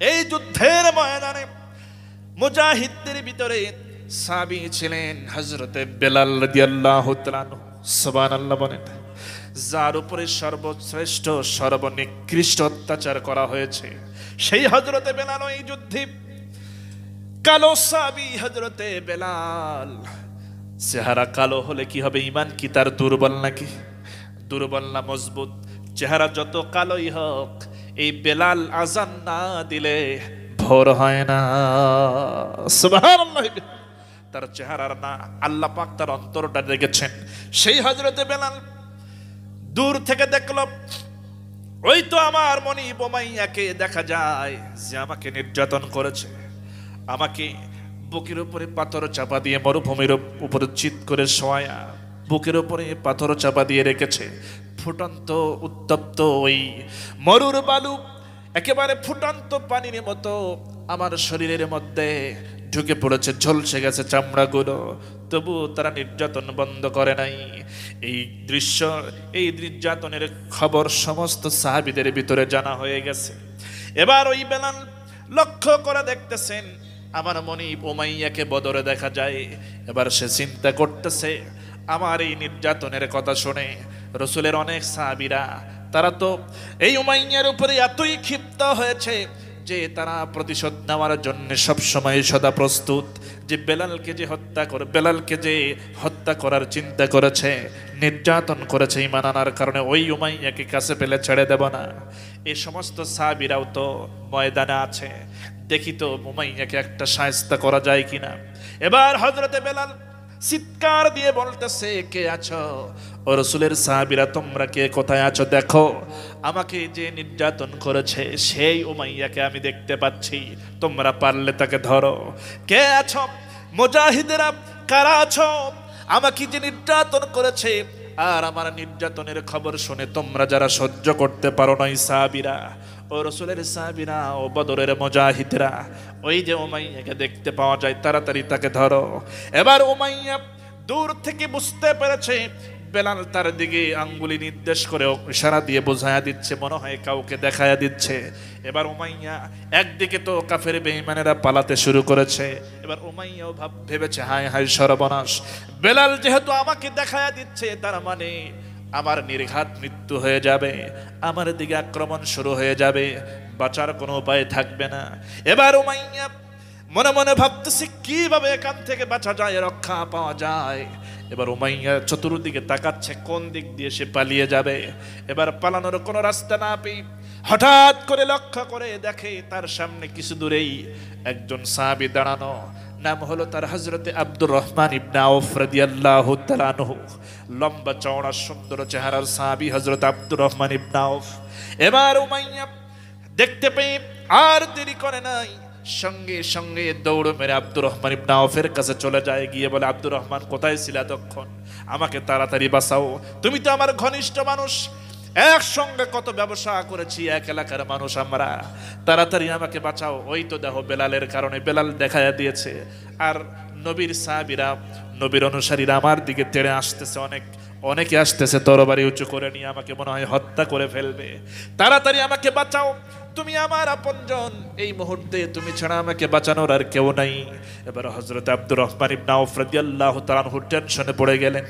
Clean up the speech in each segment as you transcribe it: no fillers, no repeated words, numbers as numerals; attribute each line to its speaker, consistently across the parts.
Speaker 1: এই যুদ্ধের ময়দানে মুজাহিদদের ভিতরে সাহাবী ছিলেন হযরতে বেলাল রাদিয়াল্লাহু তাআলা আনহু। সুবহানাল্লাহ বলেন। যার উপরে সর্বশ্রেষ্ঠ সর্বনিকৃষ্ট অত্যাচার করা হয়েছে সেই হযরতে বেলাল এই যুদ্ধে কালো সাহাবী হযরতে বেলাল। চেহারা কালো হলে কি হবে? ঈমান কি তার দুর্বল নাকি? দুর্বল না মজবুত? চেহারা যত কালোই হোক, এই বেলাল আজান না দিলে ভোর হয় না। সুবহানাল্লাহ। তার চেহারার না আল্লাহ পাক তার অন্তরটা দেখেছেন। সেই হযরতে বেলাল দূর থেকে দেখলো ওই তো আমার মনিব উমাইয়াকে দেখা যায় যে আমাকে নির্যাতন করেছে, আমাকে বুকের উপরে পাথর চাপা দিয়ে মরুভূমির উপরে চিৎ করে শোয়া, বুকের উপরে পাথর চাপা দিয়ে রেখেছে। ফুটন্ত উত্তপ্ত ওই মরুর বালু একেবারে ফুটন্ত পানির মতো আমার শরীরের মধ্যে ঢুকে পড়েছে, ঝলসে গেছে চামড়াগুলো। তবু তারা নির্যাতন বন্ধ করে নাই। এই দৃশ্য, এই নির্যাতনের খবর সমস্ত সাহাবীদের ভিতরে জানা হয়ে গেছে। এবার ওই বেলাল লক্ষ্য করে দেখতেছেন আমার মনিব উমাইয়াকে বদরে দেখা যায়। এবার সে চিন্তা করতেছে আমার এই নির্যাতনের কথা শুনে রাসূলের অনেক সাহাবীরা তারা তো এই উমাইয়ার উপরে এতই ক্ষিপ্ত হয়েছে যে তারা প্রতিশোধ নেওয়ার জন্য সবসময় সদা প্রস্তুত। যে বেলালকে যে হত্যা করার চিন্তা করেছে, নির্যাতন করেছে ঈমান আনার কারণে, ওই উমাইয়াকে কাছে পেলে ছেড়ে দেব না। এই সমস্ত সাহাবীরাও তো ময়দানে আছে, দেখি তো উমাইয়াকে একটা শায়েস্তা করা যায় কিনা। এবার হযরতে বেলাল চিৎকার দিয়ে বলতেছে, কে আছো? ও রাসূলের সাহাবীরা তোমরা কে কোথায় আছো? দেখো আমাকে যে নির্যাতন করেছে সেই উমাইয়াকে আমি দেখতে পাচ্ছি, তোমরা পারলে তাকে ধরো। কে আছো? মুজাহিদেরা কারা আছো? আমাকে যে নির্যাতন করেছে আর আমার নির্যাতনের খবর শুনে তোমরা যারা সহ্য করতে পারো না, সাহাবীরা, ও রাসূলের সাহাবীরা, ও বদরের মুজাহিদরা, ওই যে উমাইয়াকে দেখতে পাওয়া যায়, তাড়াতাড়ি তাকে ধরো। এবার উমাইয়া দূর থেকে বুঝতে পেরেছে বেলাল তার দিকে আঙ্গুলি নির্দেশ করে ইশারা দিয়ে বোঝায়া দিচ্ছে, মনে হয় কাউকে দেখায়া দিচ্ছে। এবার উমাইয়া একদিকে তো কাফের বেঈমানেরা পালাতে শুরু করেছে, এবার উমাইয়াও ভেবেছে হায় হায় সর্বনাশ, বেলাল যেহেতু আমাকে দেখায়া দিচ্ছে তার মানে আমার নির্ঘাত মৃত্যু হয়ে যাবে, আমার দিকে আক্রমণ শুরু হয়ে যাবে, বাঁচার কোনো উপায় থাকবে না। এবার উমাইয়া মনে মনে ভাবতেছে কিভাবে এখান থেকে বাঁচা যায়, রক্ষা পাওয়া যায়। এবার উমাইয়া চতুর্দিকে তাকাচ্ছে কোন দিক দিয়ে সে পালিয়ে যাবে। এবার পালানোর কোনো রাস্তা না পেয়ে হঠাৎ করে লক্ষ্য করে দেখে তার সামনে কিছু দূরেই একজন সাহাবী দাঁড়ানো। নাম হলো তার হযরতে আব্দুর রহমান ইবনে আউফ রাদিয়াল্লাহু তাআলা আনহু। লম্বা চওড়া সুন্দর চেহারার সাহাবী হযরত আব্দুর রহমান ইবনে আউফ। এবার উমাইয়া দেখতে পেয়ে আর দেরি করে নাই, সঙ্গে সঙ্গে দৌড় মেরে আব্দুর রহমান ইবনে আউফের কাছে চলে যায়, গিয়ে বলে, আব্দুর রহমান কোথায় ছিলা তখন? আমাকে তাড়াতাড়ি বাঁচাও, তুমি তো আমার ঘনিষ্ঠ মানুষ, একসঙ্গে কত ব্যবসা করেছি, এক এলাকার মানুষ আমরা, তাড়াতাড়ি আমাকে বাঁচাও। ওই তো দেখো বেলালের কারণে, বেলাল দেখায়া দিয়েছে, আর নবীর সাহাবীরা, নবীর অনুসারীরা আমার দিকে তেড়ে আসতেছে, অনেকে আসতেছে তরবারি উঁচু করে নিয়ে, আমাকে মনে হয় হত্যা করে ফেলবে, তাড়াতাড়ি আমাকে বাঁচাও, তুমি আমার আপনজন, এই মুহূর্তে তুমি ছাড়া আমাকে বাঁচানোর আর কেউ নাই। এবার হযরত আব্দুর রহমান ইবনে আউফ রাদিয়াল্লাহু তাআলা আনহু টেনশনে পড়ে গেলেন,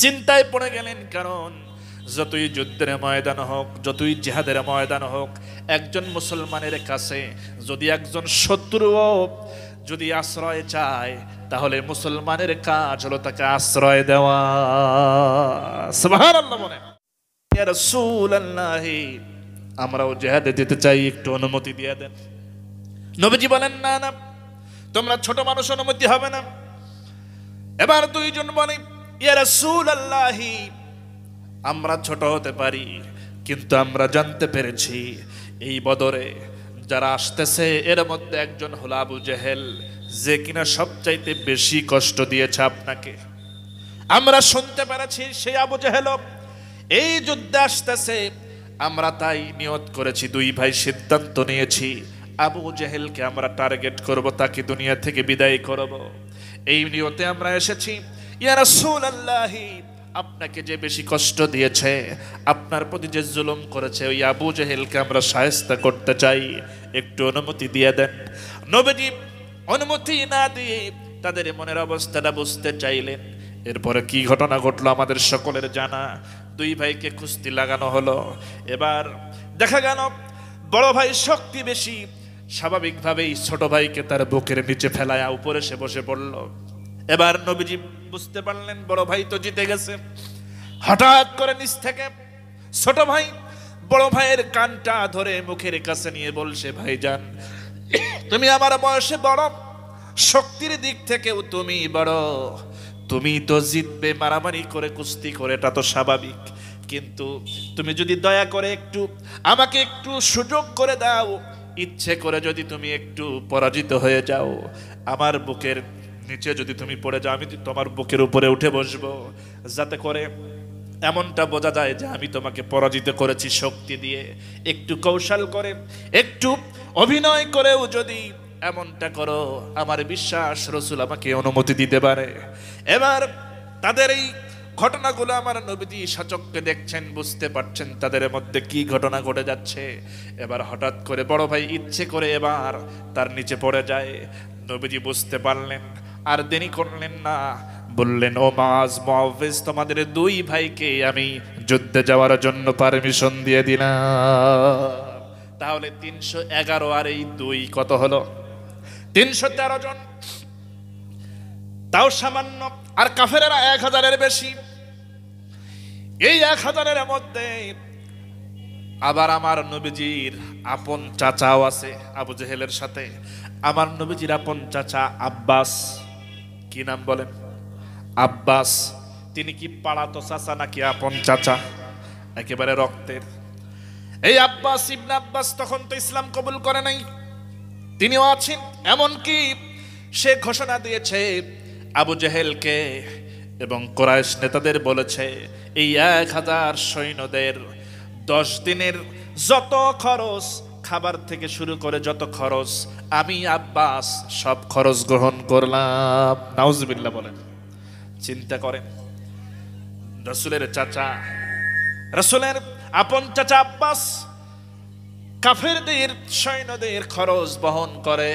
Speaker 1: চিন্তায় পড়ে গেলেন। কারণ যতই যুদ্ধের ময়দান হোক, যতই জিহাদের ময়দান হোক, একজন মুসলমানের কাছে যদি একজন শত্রুও যদি আশ্রয় চায়, তাহলে মুসলমানের কাজ হলো তাকে আশ্রয় দেওয়া। সুবহানাল্লাহ বলেন। ইয়া রাসূলুল্লাহ, আমরাও জিহাদে যেতে চাই, একটু অনুমতি দিয়ে দেন। নবীজি বলেন, না না, তোমরা ছোট মানুষ, অনুমতি হবে না। এবার দুইজন বলে, ইয়া রাসূলুল্লাহ, আমরা ছোট হতে পারি, কিন্তু আমরা জানতে পেরেছি এই বদরে যারা আসতেছে এর মধ্যে একজন হলো আবু জেহেল, যে কিনা সবচাইতে বেশি কষ্ট দিয়েছে আপনাকে। আমরা শুনতে পেরেছি সেই আবু জেহেল এই যুদ্ধে আসতেছে। আমরা তাই নিয়ত করেছি, দুই ভাই সিদ্ধান্ত নিয়েছি আবু জেহেলকে আমরা টার্গেট করব, তাকে দুনিয়া থেকে বিদায় করব। এই নিয়তে আমরা এসেছি। ইয়া রাসূলুল্লাহ, আপনাকে যে বেশি কষ্ট দিয়েছে, আপনার প্রতি যে জুলুম করেছে, ওই আবু জেহেলকে আমরা শায়েস্তা করতে চাই, একটু অনুমতি দিয়ে দেন। নবীজি অনুমতি না দিয়ে তাদের মনের অবস্থাটা বুঝতে চাইলেন। এরপরে কি ঘটনা ঘটলো আমাদের সকলের জানা। দুই ভাইকে কুস্তি লাগানো হলো। এবার দেখা গেল বড় ভাই শক্তি বেশি, স্বাভাবিকভাবেই ছোট ভাইকে তার বুকের নিচে ফেলায়া উপরে সে বসে পড়ল। এবার নবীজি বুঝতে পারলেন বড় ভাই তো জিতে গেছে। হঠাৎ করে নিচ থেকে ছোট ভাই বড় ভাইয়ের কানটা ধরে মুখের কাছে নিয়ে বলছে, ভাইজান তুমি আমার বয়সে বড়, শক্তির দিক থেকেও তুমি বড়, তুমি তো জিতবে মারামারি করে কুস্তি করে, এটা তো স্বাভাবিক। কিন্তু তুমি যদি দয়া করে একটু আমাকে একটু সুযোগ করে দাও, ইচ্ছে করে যদি তুমি একটু পরাজিত হয়ে যাও, আমার বুকের নিচে যদি তুমি পড়ে যাও, আমি তোমার বুকের উপরে উঠে বসবো, যাতে করে এমনটা বোঝা যায় যে আমি তোমাকে পরাজিত করেছি শক্তি দিয়ে। একটু কৌশল করে, একটু অভিনয় করেও যদি এমনটা করো, আমার বিশ্বাস রাসূল আমাকে অনুমতি দিতে পারে। এবার তাদের এই ঘটনাগুলো আমার নবীজি সচক্ষে দেখছেন, বুঝতে পারছেন তাদের মধ্যে কি ঘটনা ঘটে যাচ্ছে। এবার হঠাৎ করে বড় ভাই ইচ্ছে করে এবার তার নিচে পড়ে যায়। নবীজি বুঝতে পারলেন, আর দেরি করলেন না, বললেন, ও মাজ মুআওয়িজ, তোমাদের দুই ভাইকে আমি যুদ্ধে যাওয়ার জন্য পারমিশন দিয়ে দিলাম। তাহলে 311 আর এই 2 কত হলো? 313 জন, তাও সামান্য। আর কাফেরেরা 1000-এর বেশি। এই 1000-এর মধ্যে আবার আমার নবীজির আপন চাচাও আছে আবু জেহেলের সাথে। আমার নবীজির আপন চাচা আব্বাস, কি নাম বলেন? আব্বাস। তিনি কি পাড়াতো চাচা নাকি আপন চাচা? একেবারে রক্তের। এই আব্বাস ইবনে আব্বাস তখন তো ইসলাম কবুল করে নাই, তিনিও আছেন। এমনকি সে ঘোষণা দিয়েছে আবু জেহেলকে এবং কুরাইশ নেতাদের বলেছে, এই 1000 সৈন্যদের 10 দিনের যত খরচ, খাবার থেকে শুরু করে যত খরচ, আমি আব্বাস সব খরচ গ্রহণ করলাম। নাউজুবিল্লাহ বলেন। চিন্তা করেন, রাসূলের চাচা, রাসূলের আপন চাচা আব্বাস কাফেরদের সৈন্যদের খরচ বহন করে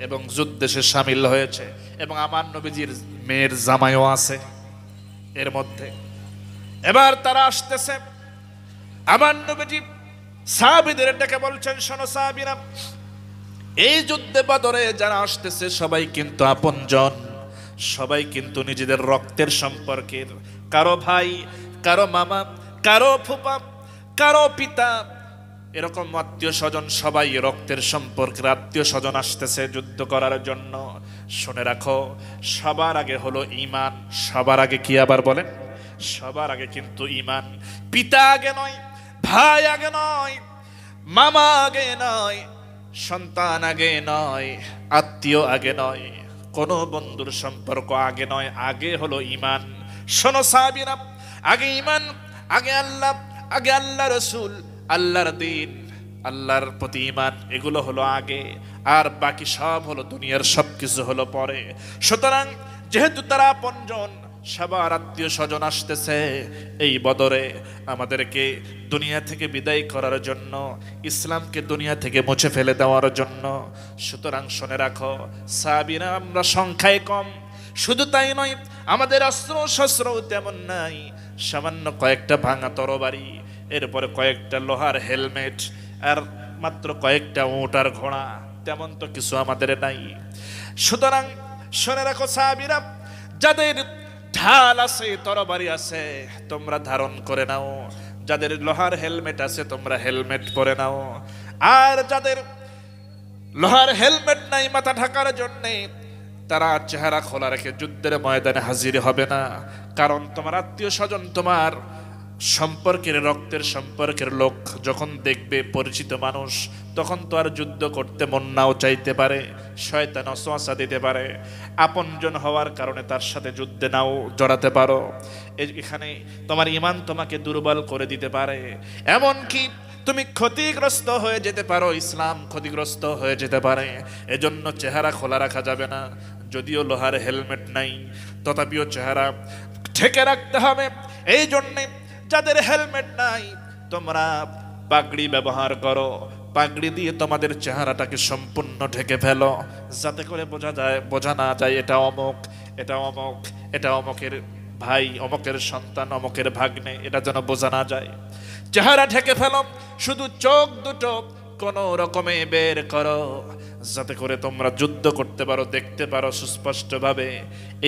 Speaker 1: এবং যুদ্ধে সে শামিল হয়েছে, এবং আমার নবীজির মেয়ের জামাইও আছে এর মধ্যে। এবার তারা আসতেছে, আমার নবীজি সাহাবীদের ডেকে বলছেন, শোনো সাহাবীরা, এই যুদ্ধে বদরে যারা আসতেছে সবাই কিন্তু আপনজন, সবাই কিন্তু নিজেদের রক্তের সম্পর্কের, কারো ভাই, কারো মামা, কারো ফুপা, কারো পিতা, এরকম আত্মীয় স্বজন, সবাই রক্তের সম্পর্কের আত্মীয় স্বজন আসতেছে যুদ্ধ করার জন্য। শুনে রাখো, সবার আগে হলো ঈমান। সবার আগে কি আবার বলেন? সবার আগে কিন্তু ঈমান। পিতা আগে নয়, ভাই আগে নয়, মামা আগে নয়, সন্তান আগে নয়, আত্মীয় আগে নয়, কোন বন্ধুর সম্পর্ক আগে নয়, আগে হলো ঈমান। শোনো সাহাবীরা, আগে ঈমান, আগে আল্লাহ, আগে আল্লাহ রাসূল, আল্লাহর দিন, আল্লাহর প্রতি ঈমান, এগুলো হলো আগে, আর বাকি সব হলো দুনিয়ার সবকিছু হলো পরে। সুতরাং যেহেতু তারা আপনজন, সবার আত্মীয় স্বজন আসতেছে এই বদরে আমাদেরকে দুনিয়া থেকে বিদায় করার জন্য, ইসলামকে দুনিয়া থেকে মুছে ফেলে দেওয়ার জন্য। সুতরাং শুনে রাখো সাহাবীরা, আমরা সংখ্যায় কম, শুধু তাই নয়, আমাদের অস্ত্র শস্ত্রও তেমন নাই। সামান্য কয়েকটা ভাঙা তরবারি, এরপরে কয়েকটা লোহার হেলমেট, আর মাত্র কয়েকটা উট আর ঘোড়া, তেমন তো কিছু আমাদের নাই। সুতরাং শুনে রাখো সাহাবীরা, যাদের ঢাল আছে, তরবারি আছে, তোমরা ধারণ করে নাও। যাদের লোহার হেলমেট আছে, তোমরা হেলমেট পরে নাও। আর যাদের লোহার হেলমেট নাই মাথা ঢাকার জন্যে, তারা চেহারা খোলা রেখে যুদ্ধের ময়দানে হাজির হবে না। কারণ তোমার আত্মীয় স্বজন, তোমার সম্পর্কের, রক্তের সম্পর্কের লোক যখন দেখবে পরিচিত মানুষ, তখন তো আর যুদ্ধ করতে মন নাও চাইতে পারে, শয়তান ওয়াসওয়াসা দিতে পারে, আপনজন হওয়ার কারণে তার সাথে যুদ্ধে নাও জড়াতে পারো। এখানে তোমার ঈমান তোমাকে দুর্বল করে দিতে পারে, এমনকি তুমি ক্ষতিগ্রস্ত হয়ে যেতে পারো, ইসলাম ক্ষতিগ্রস্ত হয়ে যেতে পারে। এজন্য চেহারা খোলা রাখা যাবে না। যদিও লোহার হেলমেট নাই, তথাপিও চেহারা ঢেকে রাখতে হবে। এই জন্যে যাদের হেলমেট নাই তোমরা পাগড়ি ব্যবহার করো, পাগড়ি দিয়ে তোমাদের চেহারাটাকে সম্পূর্ণ ঢেকে ফেলো, যাতে করে বোঝা না যায় এটা অমুক, এটা অমুক, এটা অমুকের ভাই, অমুকের সন্তান, অমুকের ভাগ্নে, এটা যেন বোঝা না যায়। চেহারা ঢেকে ফেলো, শুধু চোখ দুটো কোন রকমে বের করো, যাতে করে তোমরা যুদ্ধ করতে পারো, দেখতে পারো সুস্পষ্ট ভাবে।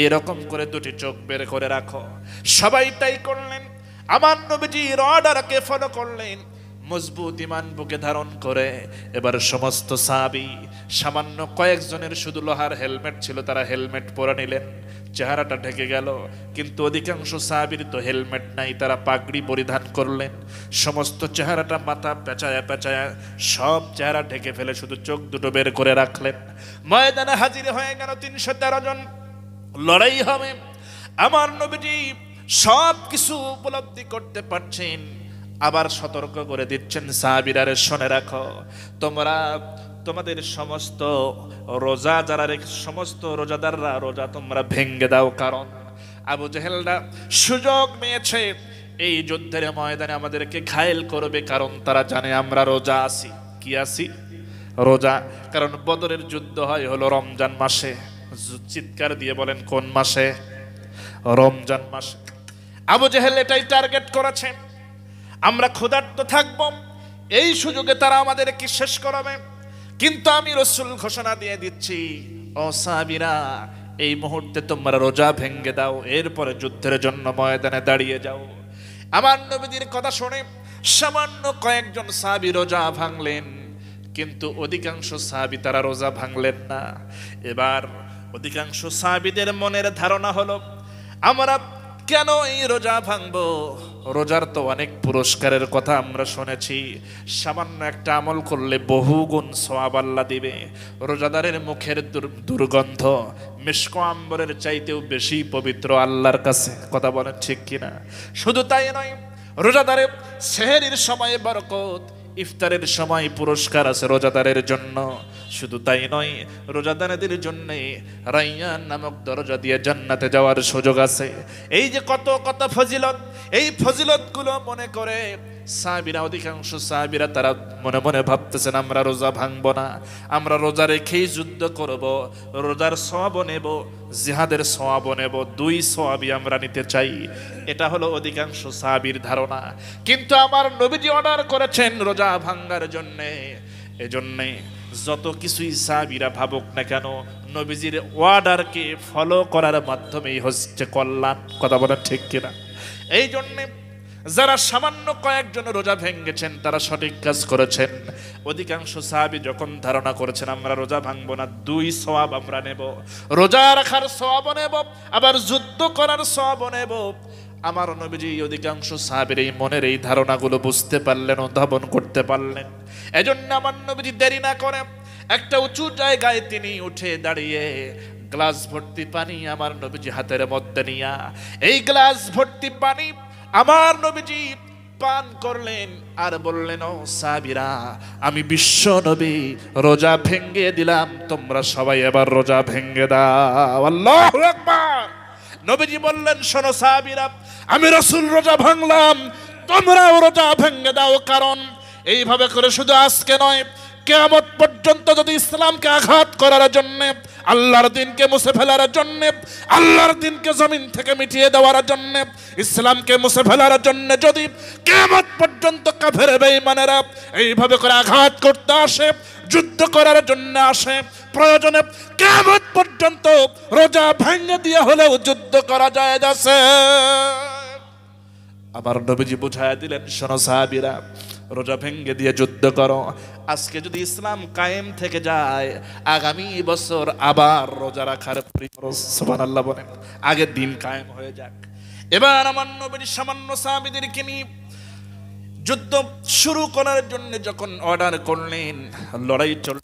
Speaker 1: এইরকম করে দুটি চোখ বের করে রাখো। সবাই তাই করলেন, আমার নবীজির অর্ডারকে ফলো করলেন, মজবুত ইমান বুকে ধারণ করে। এবার সমস্ত সাহাবী, সামান্য কয়েকজনের শুধু লোহার হেলমেট ছিল, তারা হেলমেট পরে নিলেন, চেহারাটা ঢেকে গেল। কিন্তু অধিকাংশ সাহাবীর তো হেলমেট নাই, তারা পাগড়ি পরিধান করলেন, সমস্ত চেহারাটা মাথা পেঁচায়া পেঁচায়া সব চেহারা ঢেকে ফেলে শুধু চোখ দুটো বের করে রাখলেন। ময়দানে হাজির হয়ে গেল 313 জন। লড়াই হবে। আমার নবীজি সব কিছু উপলব্ধি করতে পারছেন, আবার সতর্ক করে দিচ্ছেন সাহাবীরা, শুনে রাখো, তোমরা তোমাদের সমস্ত রোজা যারা সমস্ত রোজাদাররা রোজা তোমরা ভেঙ্গে দাও। কারণ আবু জেহেলরা সুযোগ নিয়েছে এই যুদ্ধের ময়দানে আমাদেরকে ঘায়েল করবে, কারণ তারা জানে আমরা রোজা আছি। কি আছি? রোজা। কারণ বদরের যুদ্ধ হয় হলো রমজান মাসে। চিৎকার দিয়ে বলেন কোন মাসে? রমজান মাসে। আবু জেহেল এটাই টার্গেট করেছে, আমরা ক্ষুধার্ত থাকবো, এই সুযোগে তারা আমাদেরকে শেষ করাবে। কিন্তু আমি রাসূল ঘোষণা দিয়ে দিচ্ছি, ও সাহাবীরা, এই মুহূর্তে তোমরা রোজা ভেঙ্গে দাও, এরপরে যুদ্ধের জন্য ময়দানে দাঁড়িয়ে যাও। আমার নবীর কথা শুনে সামান্য কয়েকজন সাহাবী রোজা ভাঙলেন, কিন্তু অধিকাংশ সাহাবী তারা রোজা ভাঙলেন না। এবার অধিকাংশ সাহাবীদের মনের ধারণা হলো, আমরা কেন এই রোজা ভাঙবো? রোজার তো অনেক পুরস্কারের কথা আমরা শুনেছি, সামান্য একটা আমল করলে বহু গুণ সওয়াব আল্লাহ দিবে। রোজাদারের মুখের দুর্গন্ধ মিশক আম্বরের চাইতেও বেশি পবিত্র আল্লাহর কাছে। কথা বলেন ঠিক কিনা? শুধু তাই নয়, রোজাদারের সেহরির সময়ে বরকত, ইফতারের সময় পুরস্কার আছে রোজাদারের জন্য। শুধু তাই নয়, রোজাদারদের জন্য রায়্যান নামক দরজা দিয়ে জান্নাতে যাওয়ার সুযোগ আছে। এই যে কত কত ফজিলত, এই ফজিলতগুলো মনে করে সাহাবীরা, অধিকাংশ সাহাবীরা তারা মনে মনে ভাবতেছেন আমরা রোজা ভাঙবো না, আমরা রোজা রেখেই যুদ্ধ করব, রোজার সওয়াবও নেব, জিহাদের সওয়াবও নেব, দুই সওয়াবই আমরা নিতে চাই। এটা হলো অধিকাংশ সাহাবীর ধারণা। কিন্তু আমার নবীজি অর্ডার করেছেন রোজা ভাঙার জন্যে। এজন্যে যত কিছুই সাহাবীরা ভাবুক না কেন, নবীজির অর্ডারকে ফলো করার মাধ্যমেই হচ্ছে কল্যাণ। কথা বলা ঠিক কিনা? এই জন্যে যারা সামান্য কয়েকজন রোজা ভেঙ্গেছেন তারা সঠিক কাজ করেছেন। অধিকাংশ সাহাবী যখন ধারণা করেছেন আমরা রোজা ভাঙবো না, দুই সওয়াব আমরা নেব, রোজা রাখার সওয়াবও নেব, আবার যুদ্ধ করার সওয়াবও নেব। আমার নবীজি অধিকাংশ সাহাবীর এই মনের এই ধারণাগুলো বুঝতে পারলেন, অনুধাবন করতে পারলেন। এজন্য আমার নবীজি দেরি না করে একটা উঁচু জায়গায় তিনি উঠে দাঁড়িয়ে গ্লাস ভর্তি পানি আমার নবীজি হাতের মধ্যে নিয়া, এই গ্লাস ভর্তি পানি আমার নবীজি পান করলেন আর বললেন, ও সাহাবীরা, আমি বিশ্ব নবী রোজা ভেঙ্গে দিলাম, তোমরা সবাই এবার রোজা ভেঙ্গে দাও। আল্লাহু আকবার। নবীজি বললেন, শোনো সাহাবীরা, আমি রাসূল রোজা ভাঙলাম, তোমরাও রোজা ভেঙ্গে দাও। কারণ এইভাবে করে শুধু আজকে নয়, কিয়ামত পর্যন্ত যদি ইসলামকে আঘাত করার জন্য, আল্লাহর দিনকে মুছে ফেলার জন্য, আল্লাহর দিনকে জমিন থেকে মিটিয়ে দেওয়ার জন্য, ইসলামকে মুছে ফেলার জন্য যদি কিয়ামত পর্যন্ত কাফের বেঈমানেরা এইভাবে করে আঘাত করতে আসে, যুদ্ধ করার জন্য আসে, প্রয়োজনে কিয়ামত পর্যন্ত রোজা ভেঙে দিয়ে হলেও যুদ্ধ করা যায় যাচ্ছে। আমার নবীজি বুঝায় দিলেন, শোনো সাহাবীরা, রোজা ভেঙ্গে দিয়ে যুদ্ধ করো। আজকে যদি ইসলাম কায়েম থেকে যায়, আগামী বছর আবার রোজা রাখার সুবহানাল্লাহ বলেন, আগের দিন কায়েম হয়ে যাক। এবার আমার নবীজি সামান্য সাহাবীদেরকে নিয়ে যুদ্ধ শুরু করার জন্য যখন অর্ডার করলেন, লড়াই চল,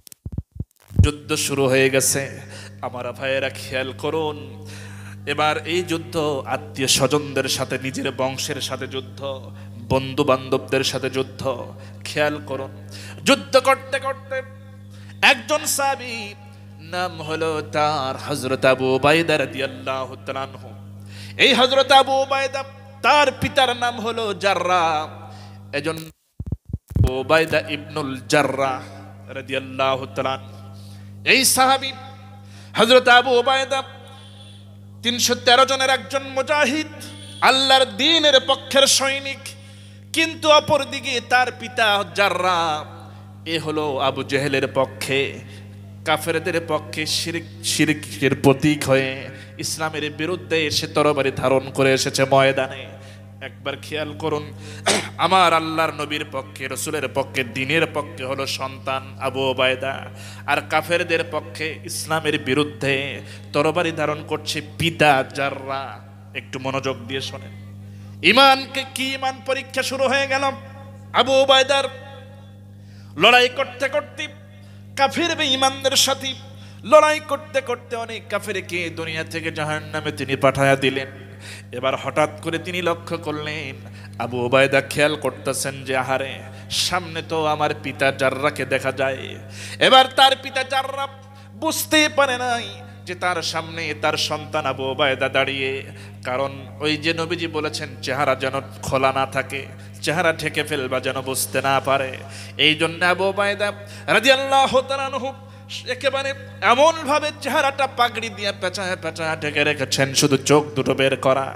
Speaker 1: যুদ্ধ শুরু হয়ে গেছে। আমার ভাইয়েরা খেয়াল করুন, এবার এই যুদ্ধ আত্মীয় স্বজনদের সাথে, নিজের বংশের সাথে যুদ্ধ, বন্ধু বান্ধবদের সাথে যুদ্ধ। খেয়াল করুন, যুদ্ধ করতে করতে একজন সাহাবী, নাম হলো তার হযরত আবু উবাইদা রাদিয়াল্লাহু তাআলা আনহু, এই হযরত আবু উবাইদা, তার পিতার নাম হলো জাররাহ, এজন্য উবাইদা ইবনুল জাররাহ রাদিয়াল্লাহু তাআলা। এই সাহাবী হযরত আবু উবাইদা 313 জনের একজন মুজাহিদ, আল্লাহর দ্বীনের পক্ষের সৈনিক। কিন্তু অপরদিকে তার পিতা জাররাহ, এ হলো আবু জেহেলের পক্ষে, কাফেরদের পক্ষে শিরকের প্রতীক হয়ে ইসলামের বিরুদ্ধে এসে তরবারি ধারণ করে এসেছে ময়দানে। একবার খেয়াল করুন, আমার আল্লাহর নবীর পক্ষে, রসুলের পক্ষে, দ্বীনের পক্ষে হলো সন্তান আবু উবাইদা, আর কাফেরদের পক্ষে ইসলামের বিরুদ্ধে তরবারি ধারণ করছে পিতা জাররাহ। একটু মনোযোগ দিয়ে শোনেন, ইমান পরীক্ষা শুরু হয়ে গেল। আবু উবাইদার লড়াই করতে করতে কাফির বেঈমানদের সাথে লড়াই করতে করতে অনেক কাফিরকে দুনিয়া থেকে জাহান্নামে তিনি পাঠায়া দিলেন। এবার হঠাৎ করে তিনি লক্ষ্য করলেন, আবু উবাইদা খেয়াল করতেছেন যে আহারে, সামনে তো আমার পিতা জাররাহকে দেখা যায়। এবার তার পিতা জাররাহ বুঝতে পারে নাই যে তার সামনে তার সন্তান আবু উবাইদা দাঁড়িয়ে। কারণ ওই যে নবীজি বলেছেন, চেহারা যেন খোলা না থাকে, চেহারা ঢেকে ফেলবা যেন বুঝতে না পারে। এই জন্য আবু উবাইদা রাদিয়াল্লাহু তাআলা আনহু একেবারে এমন ভাবে চেহারাটা পাগড়ি দিয়ে পেঁচায় পেঁচায় ঢেকে রেখেছেন, শুধু চোখ দুটো বের করা।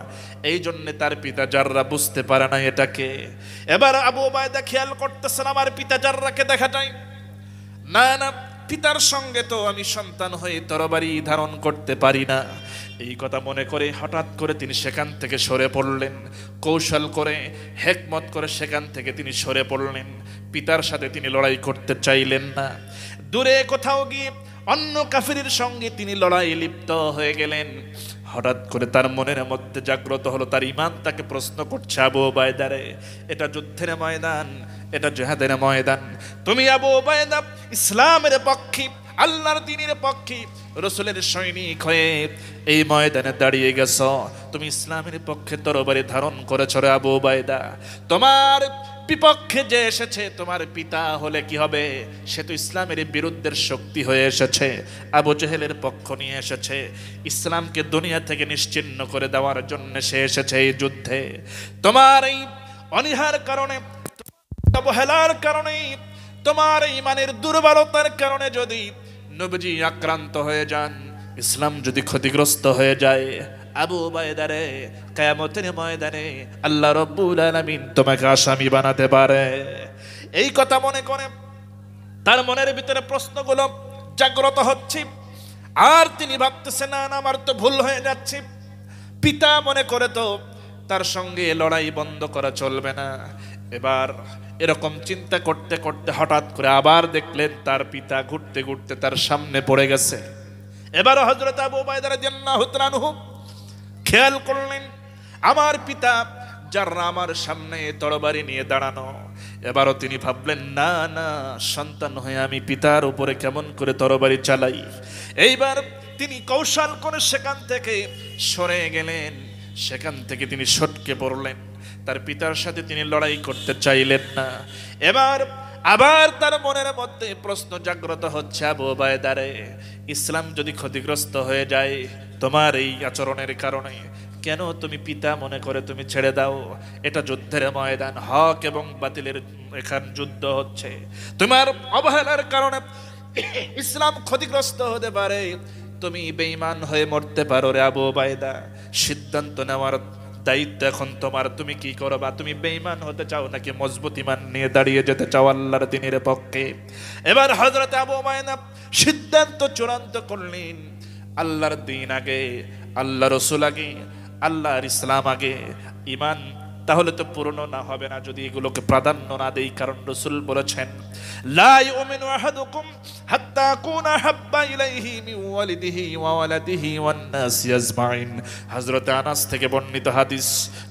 Speaker 1: এই জন্য তার পিতা জাররাহ বুঝতে পারে না এটাকে। এবার আবু উবাইদা খেয়াল করতেছেন, আমার পিতা জাররাহকে দেখা যায় না, না পিতার সঙ্গে তো আমি সন্তান হয়ে তরবারি ধারণ করতে পারি না। এই কথা মনে করে হঠাৎ করে তিনি সেখান থেকে সরে পড়লেন, কৌশল করে হেকমত করে সেখান থেকে তিনি সরে পড়লেন। পিতার সাথে তিনি লড়াই করতে চাইলেন না, দূরে কোথাও গিয়ে অন্য কাফিরের সঙ্গে তিনি লড়াই লিপ্ত হয়ে গেলেন। হঠাৎ করে তার মনের মধ্যে জাগ্রত হলো, তার ঈমান তাকে প্রশ্ন করছে, আবু উবাইদা রে, এটা যুদ্ধের ময়দান, এটা জিহাদের ময়দান, তুমি আবু উবাইদা ইসলামের পক্ষে, আল্লাহর দ্বীনের পক্ষে, রাসূলের সৈনিক হয়ে এই ময়দানে দাঁড়িয়ে গেছো, তুমি ইসলামের পক্ষে তরবারি ধারণ করেছো রে আবু উবাইদা। তোমার বিপক্ষে যে এসেছে তোমার পিতা হলে কি হবে? সে তো ইসলামের বিরুদ্ধের শক্তি হয়ে এসেছে, আবু জেহেলের পক্ষ নিয়ে এসেছে, ইসলামকে দুনিয়া থেকে নিশ্চিহ্ন করে দেওয়ার জন্য সে এসেছে এই যুদ্ধে। তোমার এই অনীহার কারণে, অবহেলার কারণে, তোমার ঈমানের দুর্বলতার কারণে যদি নবীজি আক্রান্ত হয়ে যান, ইসলাম যদি ক্ষতিগ্রস্ত হয়ে যায়, আবু উবাইদা রে, কিয়ামতের ময়দানে আল্লাহ রাব্বুল আলামিন তোমাকে আসামি বানাতে পারে। এই কথা মনে করে তার মনের ভিতরে প্রশ্নগুলো জাগ্রত হচ্ছে, আর তিনি ভাবতেছেন, না আমার তো ভুল হয়ে যাচ্ছে। পিতা মনে করে তো তার সঙ্গে লড়াই বন্ধ করা চলবে না। এবার এরকম চিন্তা করতে করতে হঠাৎ করে আবার দেখলেন তার পিতা ঘুরতে ঘুরতে তার সামনে পড়ে গেছে। এবার হযরত আবু উবাইদা রাদিয়াল্লাহু তাআলা আনহু খেয়াল করলেন, আমার পিতা জাররাহ আমার সামনে তরবারি নিয়ে দাঁড়ানো। এবারও তিনি ভাবলেন, না না, সন্তান হয়ে আমি পিতার উপরে কেমন করে তরবারি চালাই। এইবার তিনি কৌশল করে সেখান থেকে সরে গেলেন, সেখান থেকে তিনি সটকে পড়লেন, তার পিতার সাথে তিনি লড়াই করতে চাইলেন না। এবার আবার তার মনের মধ্যে প্রশ্ন জাগ্রত হচ্ছে, আবু উবাইদা রে, ইসলাম যদি ক্ষতিগ্রস্ত হয়ে যায় তোমার এই আচরণের কারণে, কেন তুমি পিতা মনে করে তুমি ছেড়ে দাও? এটা যুদ্ধের ময়দান, হক এবং বাতিলের এখান যুদ্ধ হচ্ছে। তোমার অবহেলার কারণে ইসলাম ক্ষতিগ্রস্ত হতে পারে, তুমি বেঈমান হয়ে মরতে পারো রে আবু উবাইদা। সিদ্ধান্ত নেওয়ার দায়িত্ব এখন তোমার, তুমি কি করবা? তুমি বেঈমান হতে চাও নাকি মজবুত ঈমান নিয়ে দাঁড়িয়ে যেতে চাও আল্লাহর দ্বীনের পক্ষে? এবার হযরত আবু উবাইদা সিদ্ধান্ত চূড়ান্ত করলেন, আল্লাহর দ্বীন আগে, আল্লাহ রাসূল আগে, আল্লাহর ইসলাম আগে। ঈমান তাহলে তো পূর্ণ না হবে না যদি এগুলোকে প্রাধান্য না দেই। কারণ রাসূল বলেছেন, লা ইউমিনু আহাদুকুম হাত্তা কুনা হাব্বা ইলাইহি মিন ওয়ালিদিহি ওয়া ওয়ালাদিহি ওয়ান নাসি আজমাইন। হযরত আনাস থেকে বর্ণিত হাদিস,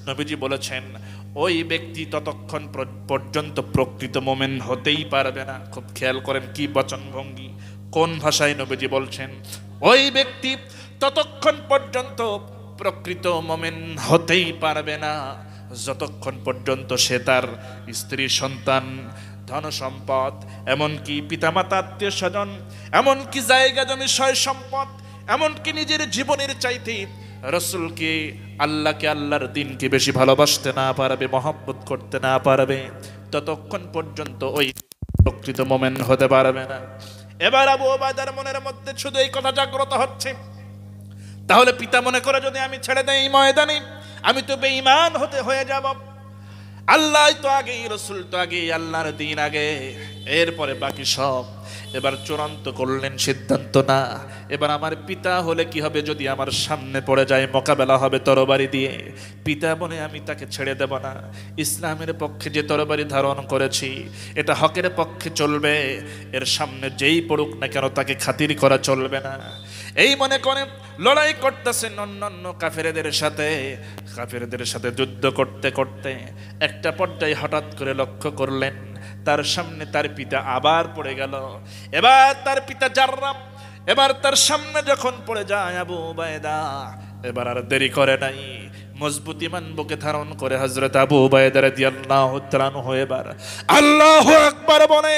Speaker 1: নবীজি বলেছেন, ওই ব্যক্তি ততক্ষণ পর্যন্ত প্রকৃত মুমিন হতেই পারবে না। খুব খেয়াল করেন কি বচনভঙ্গি, কোন ভাষায় নবীজি বলছেন, ওই ব্যক্তি ততক্ষণ পর্যন্ত প্রকৃত মুমিন হতেই পারবে না যতক্ষণ পর্যন্ত সে তার স্ত্রী, সন্তান, ধন সম্পদ, এমনকি পিতামাতা, আত্মীয় স্বজন, এমনকি জায়গা জমি, সয় সম্পদ, এমনকি নিজের জীবনের চাইতে রসুলকে, আল্লাহকে, আল্লাহর দিনকে বেশি ভালোবাসতে না পারবে, মহব্বত করতে না পারবে, ততক্ষণ পর্যন্ত ওই প্রকৃত মোমেন হতে পারবে না। এবার আবু উবাইদার মনের মধ্যে শুধু এই কথা জাগ্রত হচ্ছে, তাহলে পিতা মনে করে যদি আমি ছেড়ে দেই এই ময়দানে, আমি তো বেঈমান হয়ে যাব। আল্লাহ তো আগেই, রসুল তো আগেই, আল্লাহর দিন আগে, এরপরে বাকি সব। এবার চূড়ান্ত করলেন সিদ্ধান্ত, না, এবার আমার পিতা হলে কি হবে যদি আমার সামনে পড়ে যায়, মোকাবেলা হবে তরবারি দিয়ে। পিতা বলে আমি তাকে ছেড়ে দেব না। ইসলামের পক্ষে যে তরবারি ধারণ করেছি এটা হকের পক্ষে চলবে, এর সামনে যেই পড়ুক না কেন তাকে খাতির করা চলবে না। এই মনে করে লড়াই করতেছেন অন্যান্য কাফেরদের সাথে যুদ্ধ করতে করতে একটা পর্যায়ে হঠাৎ করে লক্ষ্য করলেন তার সামনে তার পিতা আবার পড়ে গেল। এবার তার পিতা জাররাম, এবার তার সামনে যখন পড়ে যায় আবু উবাইদা, এবার আর দেরি করে নাই, মজবুত ঈমান বুকে ধারণ করে হযরত আবু উবাইদা রাদিয়াল্লাহু তাআলা আনহু এবার আল্লাহু আকবার বলে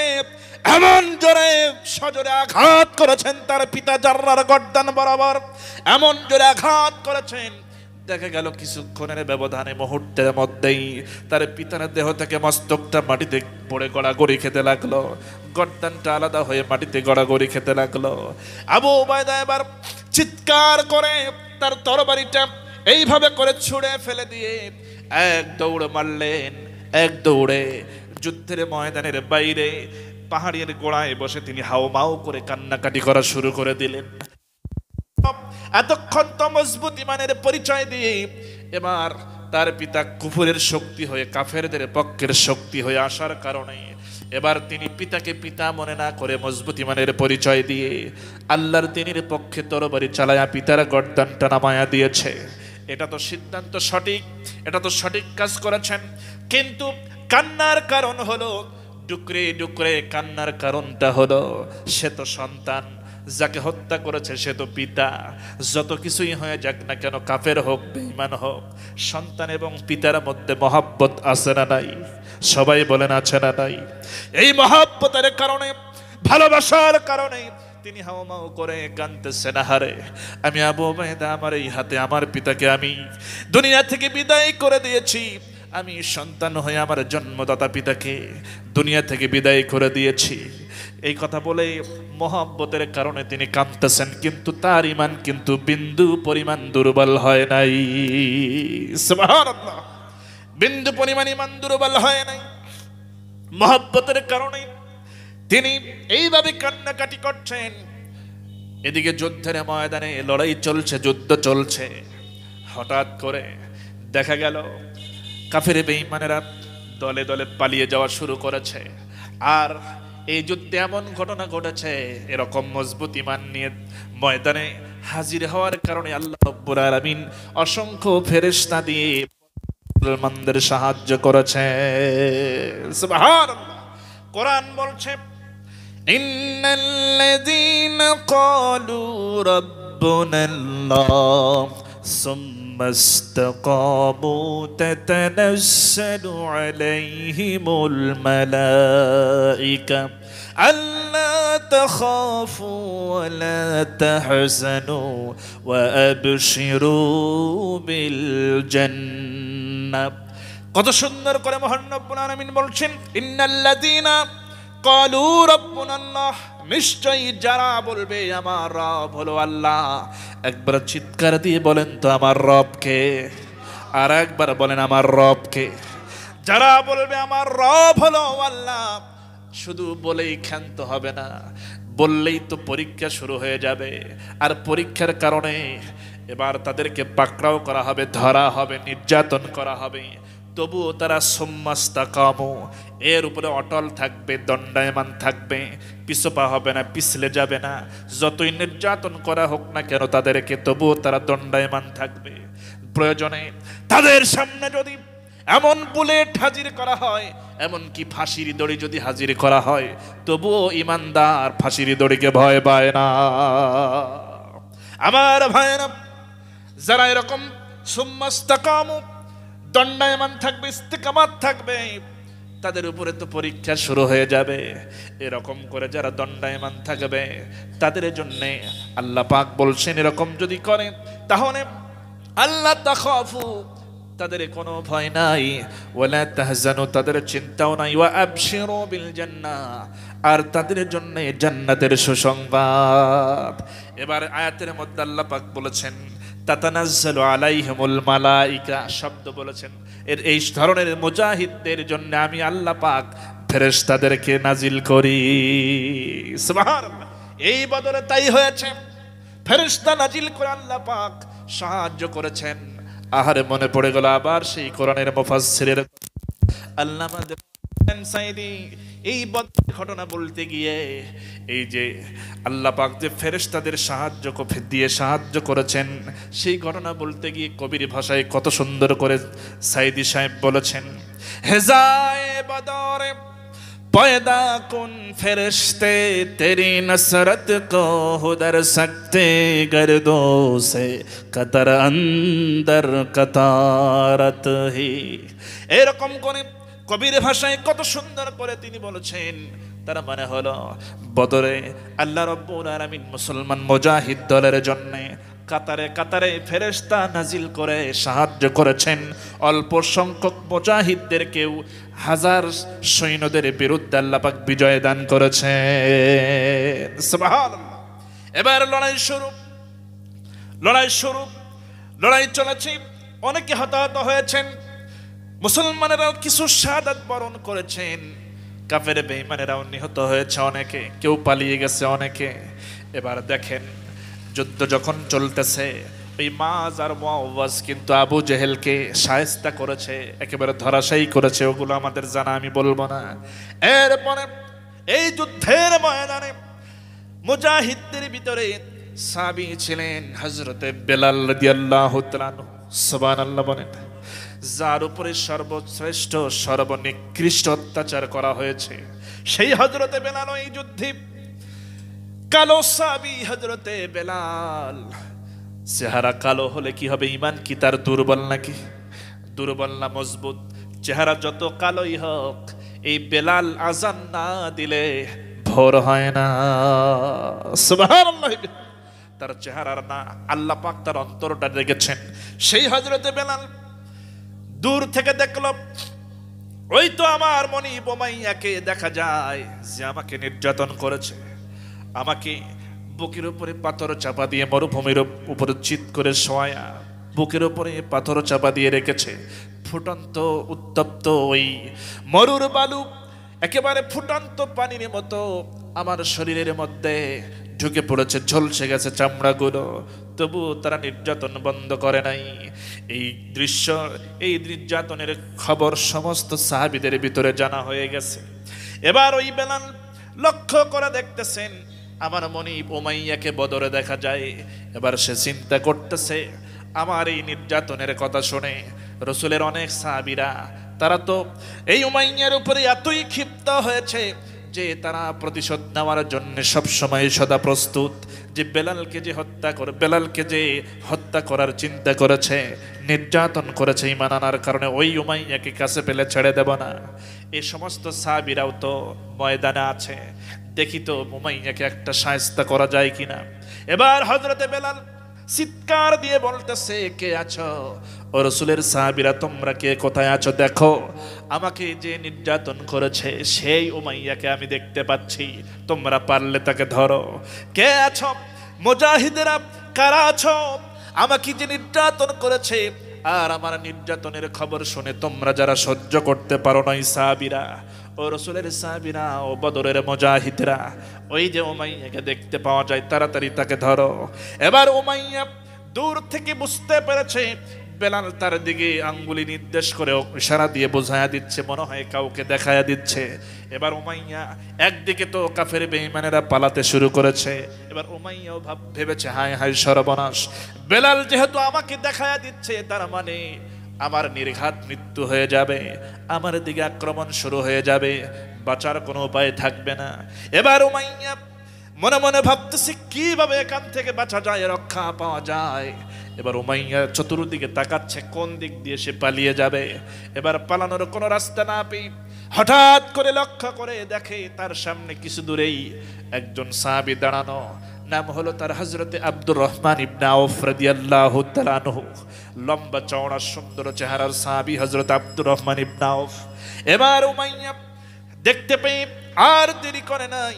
Speaker 1: এমন জোরে সজোরে আঘাত করেছেন তার পিতা জাররার গর্দান বরাবর, এমন জোরে আঘাত করেছেন, দেখা গেল কিছুক্ষণের ব্যবধানে, মুহূর্তের মধ্যেই তার পিতার দেহ থেকে মস্তকটা মাটিতে পড়ে গড়াগড়ি খেতে লাগলো, গর্দানটা আলাদা হয়ে মাটিতে গড়াগড়ি খেতে লাগলো। আবু উবাইদা এবার চিৎকার করে তার তরবারিটা এইভাবে করে ছুঁড়ে ফেলে দিয়ে এক দৌড় মারলেন। এক দৌড়ে যুদ্ধের ময়দানের বাইরে পাহাড়ের গোড়ায় বসে তিনি হাউমাউ করে কান্নাকাটি করা শুরু করে দিলেন। এতক্ষণ তো মজবুত ঈমানের পরিচয় দিয়ে এবার তার পিতা কুফরের শক্তি হয়ে, কাফেরদের পক্ষের শক্তি হয়ে আসার কারণে এবার তিনি পিতাকে পিতা মনে না করে মজবুত ঈমানের পরিচয় দিয়ে আল্লাহর দ্বীনের পক্ষে তরবারি চালায়া পিতার গর্দানটা নামায়া দিয়েছে। এটা তো সিদ্ধান্ত সঠিক, এটা তো সঠিক কাজ করেছেন, কিন্তু কান্নার কারণ হলো, ডুকরে ডুকরে কান্নার কারণটা হলো সে তো সন্তান, যাকে হত্যা করেছে সে তো পিতা। যত কিছুই হয়ে যাক না কেন, কাফের হোক বেঈমান হোক, সন্তান এবং পিতার মধ্যে মহব্বত আছে না নাই? সবাই বলেন আছে না নাই? এই মহব্বতের কারণে, ভালোবাসার কারণে তিনি হাওমাও করে কাঁদতেছেন, হারে আমি আবু উবাইদা, আমার এই হাতে আমার পিতাকে আমি দুনিয়া থেকে বিদায় করে দিয়েছি, আমি সন্তান হয়ে আমার জন্মদাতা পিতাকে দুনিয়া থেকে বিদায় করে দিয়েছি। এই কথা বলে মহব্বতের কারণে তিনি কাঁদতেছেন, কিন্তু তার ঈমান কিন্তু বিন্দু পরিমাণ দুর্বল হয় নাই। সুবহানাল্লাহ, বিন্দু পরিমাণ ঈমান দুর্বল হয় নাই। মহব্বতের কারণে তিনি এইভাবে কান্নাকাটি করছেন। এদিকে যুদ্ধের ময়দানে লড়াই চলছে, যুদ্ধ চলছে। হঠাৎ করে দেখা গেল কাফের বেঈমানেরা দলে দলে পালিয়ে যাওয়া শুরু করেছে। আর এই যুদ্ধে এমন ঘটনা ঘটেছে, এরকম মজবুত ঈমান নিয়ে ময়দানে হাজির হওয়ার কারণে আল্লাহ রাব্বুল আলামিন অসংখ্য ফেরেশতা দিয়ে মুসলমানদের সাহায্য করেছে। সুবহানাল্লাহ, কোরআন বলছে ইন্নাল্লাযীনা ক্বালু রাব্বুনাল্লাহ সুম্মা ইসতাকামু তাতানাজ্জালু আলাইহিমুল মালাঈকা আল্লা তাখাফু ওয়া লা তাহজানু ওয়া আবশিরু বিল জান্নাহ। কত সুন্দর করে মহান রব্বুল আলামিন বলছেন ইন্নাল্লাযীনা ক্বালু রাব্বুনাল্লাহ, নিশ্চয়ই যারা বলবে আমার রব হলো আল্লাহ। একবার চিৎকার দিয়ে বলেন তো আমার রব কে? আর একবার বলেন আমার রব কে? যারা বলবে আমার রব হলো আল্লাহ, শুধু বলেই ক্ষান্ত হবে না, বললেই তো পরীক্ষা শুরু হয়ে যাবে। আর পরীক্ষার কারণে এবার তাদেরকে পাকড়াও করা হবে, ধরা হবে, নির্যাতন করা হবে। তবুও তারা সুম্মাস্তাকামু, এর উপরে অটল থাকবে, দণ্ডায়মান থাকবে, পিছপা হবে না, পিছলে যাবে না। যতই নির্যাতন করা হোক না কেন তাদেরকে, তবুও তারা দণ্ডায়মান থাকবে। প্রয়োজনে তাদের সামনে যদি এমন বুলেট হাজির করা হয়, এমনকি ফাঁসির দড়ি যদি হাজির করা হয়, তবুও ঈমানদার ফাঁসির দড়িকে ভয় পায় না। আমার ভাইয়েরা, যারা এরকম সুম্মাস্তাকামু, দণ্ডায়মান থাকবে, ইস্তিকামাত থাকবে, তাদের উপরে তো পরীক্ষা শুরু হয়ে যাবে। এরকম করে যারা দণ্ডায়মান থাকবে তাদের জন্য আল্লাহ পাক বলছেন এরকম যদি করে তাহলে আল্লাহ তাখাফু, তাদের কোনো ভয় নাই, ওয়ালা তাহজানু, তাদের চিন্তাও নাই, ওয়া আবশিরু বিল জান্নাহ, আর তাদের জন্য জান্নাতের সুসংবাদ। এবার আয়াতের মধ্যে আল্লাহ পাক বলেছেন তাতানাজ্জালু আলাইহিমুল মালাইকা, শব্দ বলেছেন এই ধরনের মুজাহিদদের জন্য আমি আল্লাহ পাক ফেরেশতাদেরকে নাজিল করি। সুবহানাল্লাহ। এই বদরে তাই হয়েছে, ফেরেশতা নাজিল করে আল্লাহ পাক সাহায্য করেছেন। আহারে মনে পড়ে গেল আবার সেই কোরআনের মুফাসসিরের আল্লামা সাইদি এই ঘটনা বলতে গিয়ে, এই যে আল্লাহ পাক যে ফেরেশতাদের সাহায্য করেছেন সেই ঘটনা বলতে গিয়ে কবির ভাষায় কত সুন্দর করে সাইদি সাহেব বলেছেন, হেজায়ে বদরে पैदा कुन फरिश्ते तेरी नसरत को उधर सकते गर्दों से कतर अंदर कतारत ही। এরকম করে কবির ভাষায় কত সুন্দর করে তিনি বলেছেন, তার মানে হলো বদরে আল্লাহ রাব্বুল আলামিন মুসলমান মুজাহিদ দলের জন্য কাতারে কাতারে ফেরেশতা নাজিল করে সাহায্য করেছেন। অল্প সংখ্যক মুজাহিদদেরকেও হাজার সৈন্যদের বিরুদ্ধে আল্লাহ পাক বিজয় দান করেছেন। সুবহানাল্লাহ। এবার লড়াই চলেছে, অনেকে হতাহত হয়েছেন, মুসলমানেরাও কিছু শাহাদাত বরণ করেছেন, কাফের বেঈমানেরাও নিহত হয়েছে অনেকে, কেউ পালিয়ে গেছে অনেকে। এবার দেখেন যুদ্ধ যখন চলতেছে, ওই মাজ আর মুআওয়াজ কিন্তু আবু জেহেলকে শায়েস্তা করেছে, একেবারে ধরাশায়ী করেছে, ওগুলো আমাদের জানা, আমি বলবো না। এরপরে এই যুদ্ধের ময়দানে মুজাহিদদের ভিতরে সাহাবী ছিলেন হযরতে বেলাল রাদিয়াল্লাহু তাআলা আনহু। সুবহানাল্লাহ বলেন। যার উপরে সর্বশ্রেষ্ঠ সর্বনিকৃষ্ট অত্যাচার করা হয়েছে সেই হযরতে বেলাল এই যুদ্ধে কালো সাহাবী হযরতে বেলাল। চেহারা কালো হলে কি হবে? ঈমান কি তার দুর্বল নাকি? দুর্বল না মজবুত? চেহারা যত কালোই হোক, এই বেলাল আজান না দিলে ভোর হয় না। সুবহানাল্লাহ। তার চেহারার না আল্লাহ পাক তার অন্তরটা দেখেছেন। সেই হযরতে বেলাল দূর থেকে দেখল, ওই তো আমার মনিব উমাইয়াকে দেখা যায় যে আমাকে নির্যাতন করেছে, আমাকে বুকের উপরে পাথর চাপা দিয়ে মরুভূমির উপরে চিৎ করে শোয়া, বুকের উপরে পাথর চাপা দিয়ে রেখেছে। ফুটন্ত উত্তপ্ত ওই মরুর বালু একেবারে ফুটন্ত পানির মতো আমার শরীরের মধ্যে ঢুকে পড়েছে, ঝলসে গেছে চামড়াগুলো, তবু তারা নির্যাতন বন্ধ করে নাই। এই দৃশ্য, এই নির্যাতনের খবর সমস্ত সাহাবীদের ভিতরে জানা হয়ে গেছে। এবার ওই বেলাল লক্ষ্য করে দেখতেছেন আমার মনিব উমাইয়াকে বদরে দেখা যায়। এবার সে চিন্তা করতেছে, আমার এই নির্যাতনের কথা শুনে রাসূলের অনেক সাহাবীরা তারা তো এই উমাইয়ার উপরে এতই ক্ষিপ্ত হয়েছে যে তারা প্রতিশোধ নেওয়ার জন্য সবসময় সদা প্রস্তুত। যে বেলালকে যে হত্যা করার চিন্তা করেছে, নির্যাতন করেছে ঈমান আনার কারণে, ওই উমাইয়াকে কাছে পেলে ছেড়ে দেব না। এই সমস্ত সাহাবীরাও তো ময়দানে আছে, দেখি তো উমাইয়াকে একটা শায়েস্তা করা যায় কিনা। এবার হযরতে বেলাল চিৎকার দিয়ে বলতেছে, কে আছো? ও রাসূলের সাহাবীরা, তোমরা কে কোথায় আছো? দেখো, আমাকে যে নির্যাতন করেছে সেই উমাইয়াকে আমি দেখতে পাচ্ছি, তোমরা পারলে তাকে ধরো। কে আছো? মুজাহিদেরা কারা আছো? আমাকে যে নির্যাতন করেছে আর আমার নির্যাতনের খবর শুনে তোমরা যারা সহ্য করতে পারো না, সাহাবীরা, ও রাসূলের সাহাবীরা, ও বদরের মুজাহিদরা, ওই যে উমাইয়াকে দেখতে পাওয়া যায়, তাড়াতাড়ি তাকে ধরো। এবার উমাইয়া দূর থেকে বুঝতে পেরেছে বেলাল তার দিকে আঙ্গুলি নির্দেশ করে ইশারা দিয়ে বোঝায়া দিচ্ছে, মনে হয় কাউকে দেখায়া দিচ্ছে। এবার উমাইয়া একদিকে তো কাফের বেঈমানেরা পালাতে শুরু করেছে, এবার উমাইয়াও ভেবেছে হায় হায় সর্বনাশ, বেলাল যেহেতু আমাকে দেখায়া দিচ্ছে তার মানে আমার নির্ঘাত মৃত্যু হয়ে যাবে, আমার দিকে আক্রমণ শুরু হয়ে যাবে, বাঁচার কোনো উপায় থাকবে না। এবার উমাইয়া মনে মনে ভাবতেছে কিভাবে এখান থেকে বাঁচা যায়, রক্ষা পাওয়া যায়। এবার উমাইয়া চতুর্দিকে তাকাচ্ছে কোন দিক দিয়ে সে পালিয়ে যাবে। এবার পালানোর কোনো রাস্তা না পেয়ে হঠাৎ করে লক্ষ্য করে দেখে তার সামনে কিছু দূরেই একজন সাহাবী দাঁড়ানো, নাম হলো তার হযরতে আব্দুর রহমান ইবনে আউফ রাদিয়াল্লাহু তাআলা আনহু। লম্বা চওড়া সুন্দর চেহারার সাহাবী হযরত আব্দুর রহমান ইবনে আউফ। এবার উমাইয়া দেখতে পেয়ে আর দেরি করে নাই,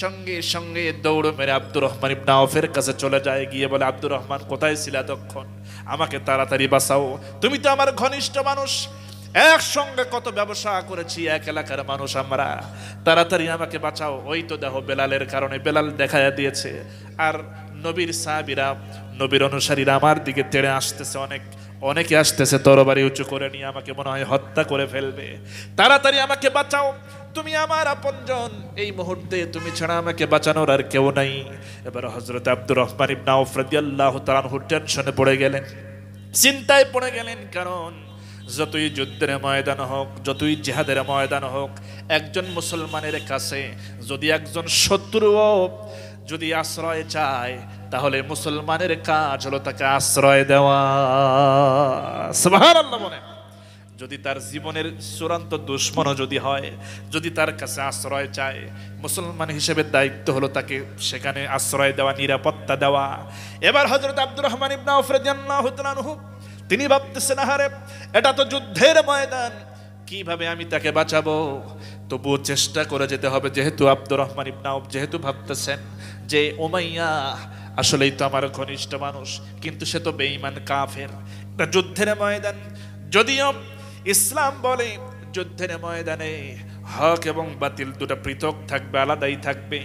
Speaker 1: সঙ্গে সঙ্গে দৌড় মেরে আব্দুর রহমান ইবনে আউফের কাছে চলে যায়, গিয়ে বলে, আব্দুর রহমান কোথায় ছিল এতক্ষণ? আমাকে তাড়াতাড়ি বাঁচাও, তুমি তো আমার ঘনিষ্ঠ মানুষ, একসঙ্গে কত ব্যবসা করেছি, এক এলাকার মানুষ আমরা, তাড়াতাড়ি আমাকে বাঁচাও। ওই তো দেখো বেলালের কারণে, বেলাল দেখায়া দিয়েছে, আর নবীর সাহাবীরা, নবীর অনুসারীরা আমার দিকে তেড়ে আসতেছে, অনেকে আসতেছে তরবারি উঁচু করে নিয়ে, আমাকে মনে হয় হত্যা করে ফেলবে, তাড়াতাড়ি আমাকে বাঁচাও, তুমি আমার আপনজন, এই মুহূর্তে তুমি ছাড়া আমাকে বাঁচানোর আর কেউ নাই। এবার হযরত আব্দুর রহমান ইবনে আউফ রাদিয়াল্লাহু তাআলা আনহু টেনশনে পড়ে গেলেন, চিন্তায় পড়ে গেলেন, কারণ যতই যুদ্ধের ময়দান হোক, যতই জিহাদের ময়দান হোক, একজন মুসলমানের কাছে যদি একজন শত্রুও যদি আশ্রয় চায়, তাহলে মুসলমানের কাজ হলো তাকে আশ্রয় দেওয়া। সুবহানাল্লাহ বলেন। যদি তার জীবনের চূড়ান্ত দুশমনও যদি হয়, যদি তার কাছে আশ্রয় চায়, মুসলমান হিসেবে দায়িত্ব হলো তাকে সেখানে আশ্রয় দেওয়া, নিরাপত্তা দেওয়া। এবার হযরত আব্দুর রহমান ইবনে আউফ রাদিয়াল্লাহু তাআলা আনহু তিনি ভাবতেছেন, আহারে এটা তো যুদ্ধের ময়দান, কিভাবে আমি তাকে বাঁচাবো? তবুও চেষ্টা করে যেতে হবে, যেহেতু আব্দুর রহমান ইবনে আউফ যেহেতু ভাবতেছেন যে উমাইয়া আসলেই তো আমার ঘনিষ্ঠ মানুষ, কিন্তু সে তো বেঈমান কাফের, এটা যুদ্ধের ময়দান। যদিও ইসলাম বলে যুদ্ধের ময়দানে হক এবং বাতিল দুটো পৃথক থাকবে, আলাদাই থাকবে,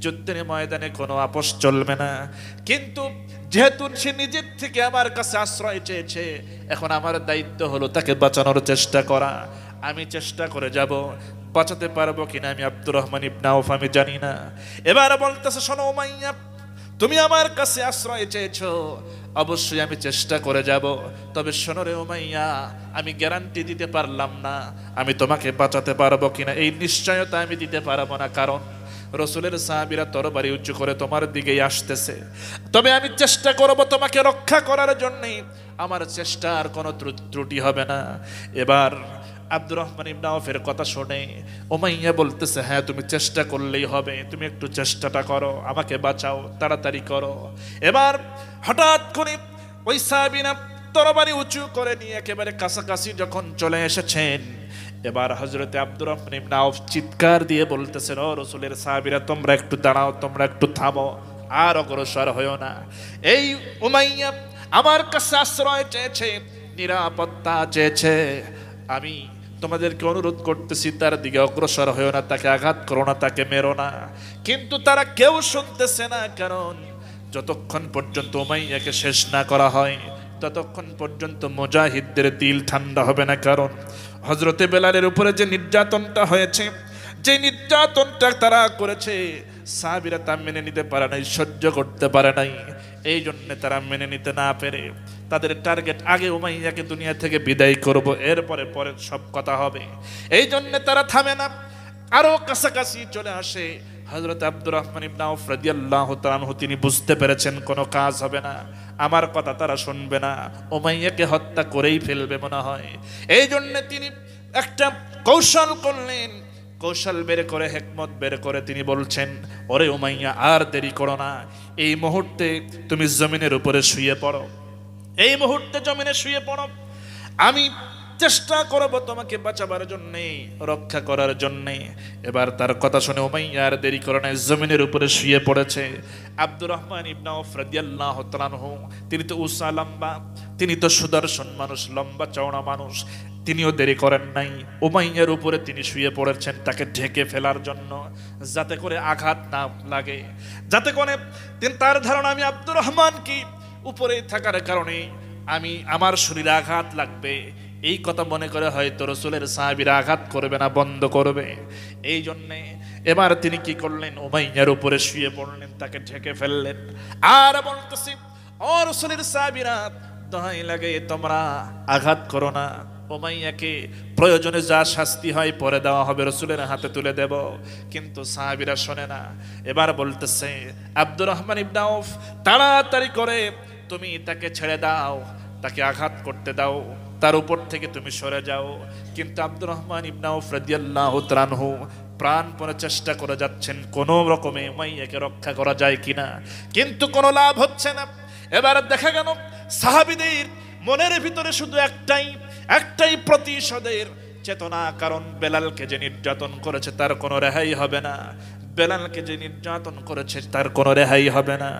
Speaker 1: যুদ্ধের ময়দানে কোনো আপোষ চলবে না, কিন্তু যেহেতু সে নিজের থেকে আমার কাছে আশ্রয় চেয়েছে, এখন আমার দায়িত্ব হলো তাকে বাঁচানোর চেষ্টা করা। আমি চেষ্টা করে যাব, বাঁচাতে পারবো কিনা আমি আব্দুর রহমান ইবনে আউফ আমি জানি না। এবার বলতেছে, শোনো উমাইয়া, তুমি আমার কাছে আশ্রয় চেয়েছো, অবশ্যই আমি চেষ্টা করে যাব, তবে শোনো রে উমাইয়া, আমি গ্যারান্টি দিতে পারলাম না আমি তোমাকে বাঁচাতে পারবো কিনা, এই নিশ্চয়তা আমি দিতে পারবো না, কারণ রসুলের সাহাবীরা তরবারি উঁচু করে তোমার দিকেই আসতেছে, তবে আমি চেষ্টা করব তোমাকে রক্ষা করার জন্যই, আমার চেষ্টার কোনো ত্রুটি হবে না। এবার আব্দুর রহমান ইবনে আউফের কথা শুনে উমাইয়া বলতেছে, হ্যাঁ তুমি চেষ্টা করলেই হবে, তুমি একটু চেষ্টাটা করো, আমাকে বাঁচাও, তাড়াতাড়ি করো। এবার হঠাৎ করে ওই সাহাবীরা তরবারি উঁচু করে নিয়ে একেবারে কাছাকাছি যখন চলে এসেছেন, এবার হযরতে আব্দুর রহমান ইবনে আউফ চিৎকার দিয়ে বলতেছেন, ও রাসূলের সাহাবীরা তোমরা একটু দাঁড়াও, তোমরা একটু থামো, আর অগ্রসর হয়ো না। এই উমাইয়া আমার কাছে আশ্রয় চেয়েছে, নিরাপত্তা চেয়েছে, আমি তোমাদেরকে অনুরোধ করতেছি তার দিকে অগ্রসর হয়ো না, তাকে আঘাত করো না, তাকে মেরো না। কিন্তু তারা কেউ শুনতেছে না, কারণ যতক্ষণ পর্যন্ত উমাইয়াকে শেষ না করা হয় ততক্ষণ পর্যন্ত মুজাহিদদের দিল ঠান্ডা হবে না, কারণ হযরতে বেলালের উপরে যে নির্যাতনটা হয়েছে, যে নির্যাতনটা তারা করেছে, সাহাবীরা তা মেনে নিতে পারে নাই, সহ্য করতে পারে নাই, এই জন্য তারা মেনে নিতে না পেরে তাদের টার্গেট আগে উমাইয়াকে দুনিয়া থেকে বিদায় করব, এরপরে পরের সব কথা হবে, এই জন্য তারা থামে না, আরো কাছাকাছি চলে আসে। হযরত আব্দুর রহমান ইবনে আউফ রাদিয়াল্লাহু তাআলা আনহু তিনি বুঝতে পেরেছেন কোনো কাজ হবে না, আমার কথা তারা শুনবে না, উমাইয়াকে হত্যা করেই ফেলবে মনে হয়, এই জন্য তিনি একটা কৌশল করলেন, কৌশল বের করে, হিকমত বের করে তিনি বলছেন, ওরে উমাইয়া আর দেরি করো না, এই মুহূর্তে তুমি জমিনের উপরে শুয়ে পড়ো, এই মুহূর্তে জমিনে শুয়ে পড়ো, আমি চেষ্টা করব তোমাকে বাঁচাবার জন্য, রক্ষা করার জন্য। এবার তার কথা শুনে উমাইয়া আর দেরি করে না, জমিনের উপরে শুয়ে পড়েছে। আব্দুর রহমান ইবনে আউফ রাদিয়াল্লাহু তাআলা আনহু তিনি তো উসা লম্বা, তিনি তো সুদর্শন মানুষ, লম্বা চওড়া মানুষ, তিনিও দেরি করেন নাই, উমাইয়ার উপরে তিনি শুয়ে পড়েছেন তাকে ঢেকে ফেলার জন্য, যাতে করে আঘাত না লাগে, যাতে করে তিনি তার ধারণা আমি আব্দুর রহমান কি উপরে থাকার কারণে আমার শরীরে আঘাত লাগবে, এই কথা মনে করে হয়তো রাসূলের সাহাবীরা আঘাত করবে না, বন্ধ করবে, এই জন্যে এবার তিনি কি করলেন, উমাইয়ার উপরে শুয়ে পড়লেন, তাকে ঢেকে ফেললেন, আর বলতেছি, ও রাসূলের সাহাবীরা দোহাই লাগে তোমরা আঘাত করো না, উমাইয়াকে প্রয়োজনে যা শাস্তি হয় পরে দেওয়া হবে, রাসূলের হাতে তুলে দেব, কিন্তু সাহাবীরা শোনে না। এবার বলতেছে, আব্দুর রহমান ইবনে আউফ তাড়াতাড়ি করে তুমি তাকে ছেড়ে দাও, তাকে আঘাত করতে দাও, তার উপর থেকে তুমি সরে যাও। কিন্তু আব্দুর রহমান ইবনে আউফ রাদিয়াল্লাহু তাআলা আনহু প্রাণপণে চেষ্টা করে যাচ্ছেন কোনো রকমে উমাইয়াকে রক্ষা করা যায় কিনা, কিন্তু কোনো লাভ হচ্ছে না। এবার দেখা গেল সাহাবীদের মনের ভিতরে শুধু একটাই প্রতিশোধের চেতনা, কারণ বেলালকে যে নির্যাতন করেছে তার কোনো রেহাই হবে না, বেলালকে যে নির্যাতন করেছে তার কোনো রেহাই হবে না।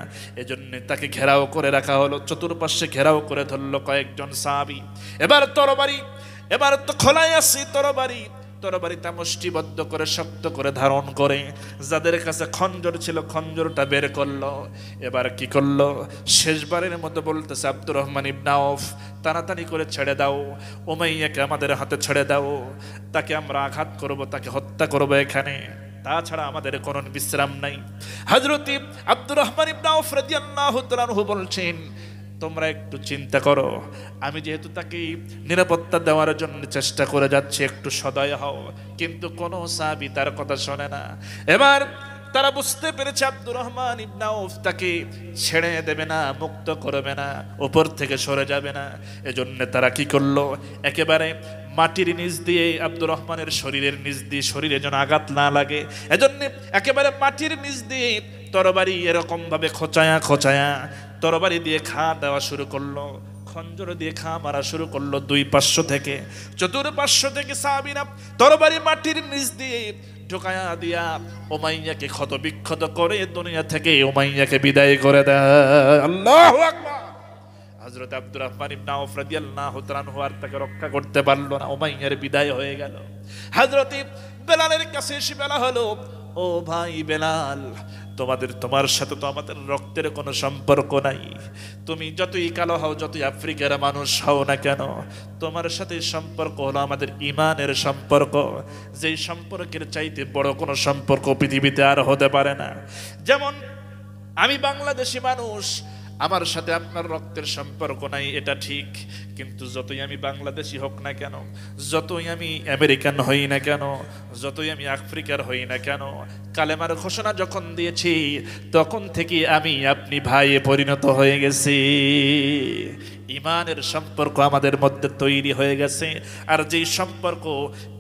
Speaker 1: এজন্য তাকে ঘেরাও করে রাখা হলো, চতুর্পাশে ঘেরাও করে ধরলো কয়েকজন সাহাবী। এবার তরবারি, এবার তো খোলাই আসি তরবারিটা মুষ্টিবদ্ধ করে শক্ত করে ধারণ করে, যাদের কাছে খঞ্জর ছিল খঞ্জরটা বের করলো। এবার কি করলো, শেষবারের মতো বলতেছে আব্দুর রহমান ইবনে আউফ, তাড়াতাড়ি করে ছেড়ে দাও, উমাইয়াকে আমাদের হাতে ছেড়ে দাও, তাকে আমরা আঘাত করব, তাকে হত্যা করব এখানে, তাছাড়া আমাদের কোনো বিশ্রাম নাই। হযরত আব্দুর রহমান ইবনে আউফ রাদিয়াল্লাহু তাআলা আনহু বলছেন, তোমরা একটু চিন্তা করো, আমি যেহেতু তাকে নিরাপত্তা দেওয়ার জন্য চেষ্টা করে যাচ্ছি, একটু সদয় হও। কিন্তু কোনো সাহাবী তার কথা শোনে না। এবার তারা বুঝতে পেরেছে আব্দুর রহমান ইবনে আউফ তাকে ছেড়ে দেবে না, মুক্ত করবে না, উপর থেকে সরে যাবে না। এজন্য তারা কি করলো, একেবারে মাটির নিচ দিয়ে আব্দুর রহমানের শরীরের নিচ দিয়ে, শরীরে যেন আঘাত না লাগে এজন্য একেবারে মাটির নিচ দিয়ে তরবারি এরকম ভাবে খোঁচায়া তরবারি দিয়ে ঘা দেওয়া শুরু করলো, খঞ্জর দিয়ে ঘা মারা শুরু করলো। দুই পার্শ্ব থেকে, চতুর্পার্শ্ব থেকে সাহাবীরা তরবারি মাটির নিচ দিয়ে ঢোকায়া দিয়া উমাইয়াকে ক্ষত বিক্ষত করে দুনিয়া থেকে উমাইয়াকে বিদায় করে দেয়। আল্লাহু আকবার। হযরত আব্দুর রহমান ইবনে আউফ রাদিয়াল্লাহু তাআলা আনহু আর তাকে রক্ষা করতে পারলো না, উমাইয়ার বিদায় হয়ে গেল। হযরত বেলালের কাছে এসে বলা হলো, ও ভাই বেলাল, তোমার সাথে তো আমাদের রক্তের কোনো সম্পর্ক নাই, তুমি যতই কালো হও, যতই আফ্রিকার মানুষ হও না কেন, তোমার সাথে সম্পর্ক হলো আমাদের ঈমানের সম্পর্ক, যেই সম্পর্কের চাইতে বড় কোনো সম্পর্ক পৃথিবীতে আর হতে পারে না। যেমন আমি বাংলাদেশি মানুষ, আমার সাথে আপনার রক্তের সম্পর্ক নাই, এটা ঠিক, কিন্তু যতই আমি বাংলাদেশি হোক না কেন, যতই আমি আমেরিকান হই না কেন, যতই আমি আফ্রিকার হই না কেন, কালেমার ঘোষণা যখন দিয়েছি তখন থেকে আমি আপনি ভাইয়ে পরিণত হয়ে গেছি। ঈমানের সম্পর্ক আমাদের মধ্যে তৈরি হয়ে গেছে। আর যেই সম্পর্ক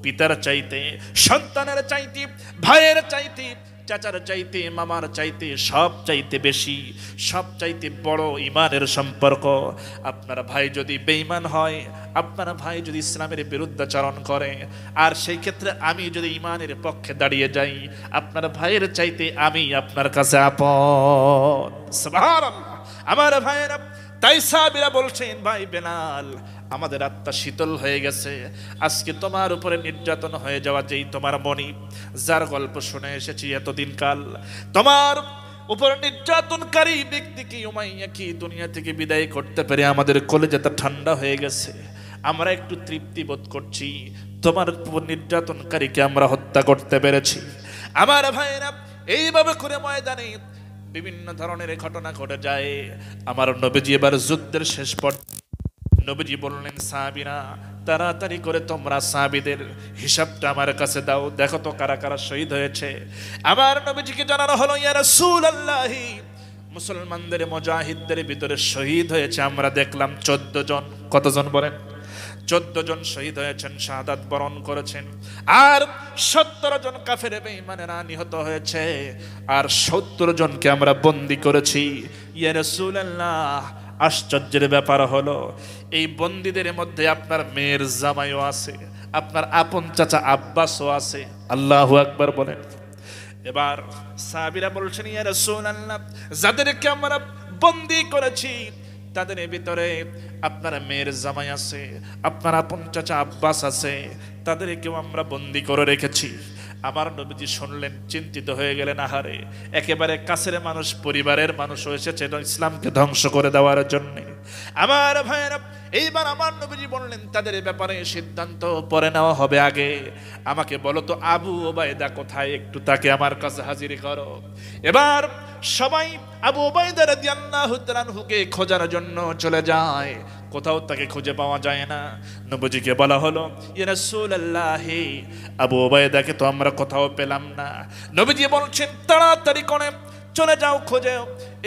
Speaker 1: পিতার চাইতে, সন্তানের চাইতে, ভাইয়ের চাইতে, চাচার চাইতে, মামার চাইতে, সব চাইতে বেশি, সব চাইতে বড় ঈমানের সম্পর্ক। আপনার ভাই যদি বেঈমান হয়, আপনার ভাই যদি ইসলামের বিরুদ্ধাচরণ করে, আর সেই ক্ষেত্রে আমি যদি ঈমানের পক্ষে দাঁড়িয়ে যাই, আপনার ভাইয়ের চাইতে আমি আপনার কাছে আপন। সুবহানাল্লাহ। আমার ভাইয়েরা, তাই সাহাবীরা বলছেন, ভাই বেলাল, আমাদের আত্মা শীতল হয়ে গেছে। আজকে তোমার উপরে নির্যাতন হয়ে যাওয়া যেই তোমার মনিব, যার গল্প শুনে এসেছি এতদিন কাল, তোমার উপর নির্যাতনকারী ব্যক্তিকে, উমাইয়াকে দুনিয়া থেকে বিদায় করতে পেরে আমাদের কলেজাটা ঠান্ডা হয়ে গেছে। আমরা একটু তৃপ্তি বোধ করছি, তোমার উপর নির্যাতনকারীকে আমরা হত্যা করতে পেরেছি। আমার ভাইয়েরা, এইভাবে করে ময়দানে বিভিন্ন ধরনের ঘটনা ঘটে যায়। আমার নবীজি এবার যুদ্ধের শেষ পর্যায়ে নবীজি বললেন, সাহাবীরা তাড়াতাড়ি করে তোমরা সাহাবীদের হিসাবটা আমার কাছে দাও, দেখো তো কারা কারা শহীদ হয়েছে। আমার নবীজিকে জানানো হলো, ইয়া রাসূলুল্লাহ, মুসলমানদের মুজাহিদদের ভিতরে শহীদ হয়েছে আমরা দেখলাম 14 জন। কতজন বলেন? 14 জন শহীদ হয়েছেন, শাহাদাত বরণ করেছেন। আর 17 জন কাফের বেঈমানেরা নিহত হয়েছে, আর 70 জনকে আমরা বন্দী করেছি। ইয়া রাসূলুল্লাহ, আশ্চর্যের ব্যাপার হলো, এই বন্দীদের মধ্যে আপনার মেয়ের জামাইও আছে, আপনার আপন চাচা আব্বাসও আছে। আল্লাহু আকবার বলেন। এবার সাহাবীরা বলছেন, ইয়া রাসূলুল্লাহ, যাদেরকে আমরা বন্দী করেছি তাদের ভিতরে আপনার মেয়ের জামাই আছে, আপনার আপন চাচা আব্বাস আছে, তাদেরকেও আমরা বন্দী করে রেখেছি। আমার নবীজি শুনলেন, চিন্তিত হয়ে গেলেন, আহারে, একেবারে কাছের মানুষ, পরিবারের মানুষ এসেছে ইসলামকে ধ্বংস করে দেওয়ার জন্য। আমার ভাইয়েরা, এইবার আমার নবীজি বললেন, তাদের ব্যাপারে সিদ্ধান্ত পরে নেওয়া হবে, আগে আমাকে বলো তো আবু ওবায়দা কোথায়, একটু তাকে আমার কাছে হাজির করো। এবার সবাই আবু ওবায়দা রাদিয়াল্লাহু তাআলা আনহুকে খোঁজার জন্য চলে যায়, কোথাও তাকে খুঁজে পাওয়া যায় না। নবীজিকে বলা হলো, ইয়া রাসূলুল্লাহ, আবু ওবায়দাকে তো আমরা কোথাও পেলাম না। নবীজি বলছেন, তাড়াতাড়ি করে চলে যাও, খোঁজে,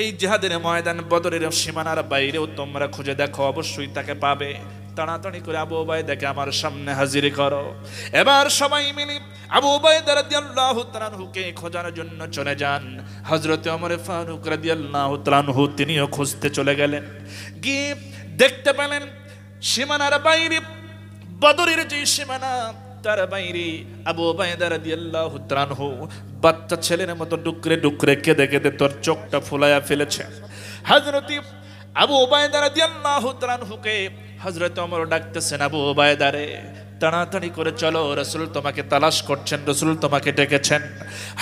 Speaker 1: এই জিহাদের ময়দান, বদরের সীমানার বাইরেও তোমরা খুঁজে দেখো, অবশ্যই তাকে পাবে। তাড়াতাড়ি করে আবু উবাইদাকে আমার সামনে হাজির করো। এবার সবাই মিলে আবু উবাইদা রাদিয়াল্লাহু তাআলা আনহুকে খোঁজার জন্য চলে যান। হযরত ওমর ফারুক রাদিয়াল্লাহু তাআলা আনহু তিনিও খুঁজতে চলে গেলেন। গিয়ে দেখতে পেলেন সীমানার বাইরে, বদরের যে সীমানা তার বাইরে আবু উবাইদা রাদিয়াল্লাহু তাআলা আনহু বাচ্চা ছেলের মতো ডুকরে ডুকরে কেঁদে কেঁদে তোর চোখটা ফুলাইয়া ফেলেছে। হযরত আবু উবাইদা রাদিয়াল্লাহু তাআলা আনহুকে হযরত ওমর ডাকতেছেন, আবু উবাইদা রে, তাড়াতাড়ি করে চলো, রাসূল তোমাকে তালাশ করছেন, রাসূল তোমাকে ডেকেছেন।